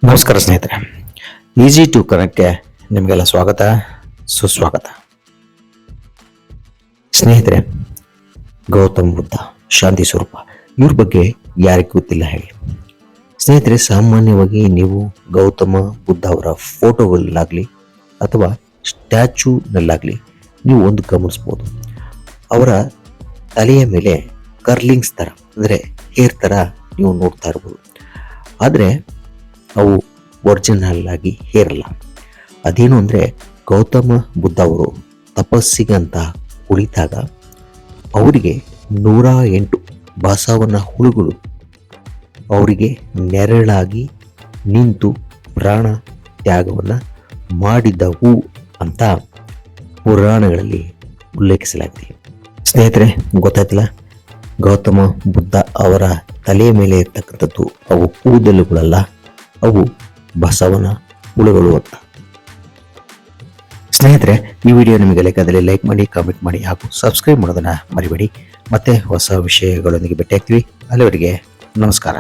ನಮಸ್ಕಾರ ಸ್ನೇಹಿತರೆ, easy to ಕನೆಕ್ಟ್ಗೆ ನಿಮಗೆಲ್ಲ ಸ್ವಾಗತ ಸುಸ್ವಾಗತ. ಸ್ನೇಹಿತರೆ, ಗೌತಮ್ ಬುದ್ಧ ಶಾಂತಿ ಸ್ವರೂಪ ಇವ್ರ ಬಗ್ಗೆ ಯಾರಿಗೆ ಗೊತ್ತಿಲ್ಲ ಹೇಳಿ. ಸ್ನೇಹಿತರೆ, ಸಾಮಾನ್ಯವಾಗಿ ನೀವು ಗೌತಮ ಬುದ್ಧ ಅವರ ಫೋಟೋಗಳಲ್ಲಾಗಲಿ ಅಥವಾ ಸ್ಟ್ಯಾಚ್ಯೂನಲ್ಲಾಗಲಿ ನೀವು ಒಂದು ಗಮನಿಸ್ಬೋದು, ಅವರ ತಲೆಯ ಮೇಲೆ ಕರ್ಲಿಂಗ್ಸ್ ಥರ ಅಂದರೆ ಹೇರ್ ಥರ ನೀವು ನೋಡ್ತಾ ಇರ್ಬೋದು. ಆದರೆ ಅವು ಒರಿಜಿನಲ್ ಆಗಿ ಹೇರಲ್ಲ. ಅದೇನು ಅಂದರೆ, ಗೌತಮ ಬುದ್ಧ ಅವರು ತಪಸ್ಸಿಗೆ ಅಂತ ಕುಳಿತಾಗ ಅವರಿಗೆ 108 ಬಸವನ ಹುಳುಗಳು ಅವರಿಗೆ ನೆರಳಾಗಿ ನಿಂತು ಪ್ರಾಣ ತ್ಯಾಗವನ್ನು ಮಾಡಿದವು ಅಂತ ಪುರಾಣಗಳಲ್ಲಿ ಉಲ್ಲೇಖಿಸಲಾಗಿದೆ. ಸ್ನೇಹಿತರೆ, ಗೊತ್ತಾಯ್ತಲ್ಲ, ಗೌತಮ ಬುದ್ಧ ಅವರ ತಲೆಯ ಮೇಲೆ ಇರ್ತಕ್ಕಂಥದ್ದು ಅವು ಕೂದಲುಗಳಲ್ಲ, ಅವು ಬಸವನ ಹುಳುಗಳು ಅಂತ. ಸ್ನೇಹಿತರೆ, ಈ ವಿಡಿಯೋ ನಿಮಗೆ ಬೇಕಾದರೆ ಲೈಕ್ ಮಾಡಿ, ಕಾಮೆಂಟ್ ಮಾಡಿ ಹಾಗೂ ಸಬ್ಸ್ಕ್ರೈಬ್ ಮಾಡೋದನ್ನ ಮರಿಬೇಡಿ. ಮತ್ತೆ ಹೊಸ ವಿಷಯಗಳೊಂದಿಗೆ ಭೇಟಿಯಾಗ್ತೀವಿ. ಅಲ್ಲಿವರೆಗೆ ನಮಸ್ಕಾರ.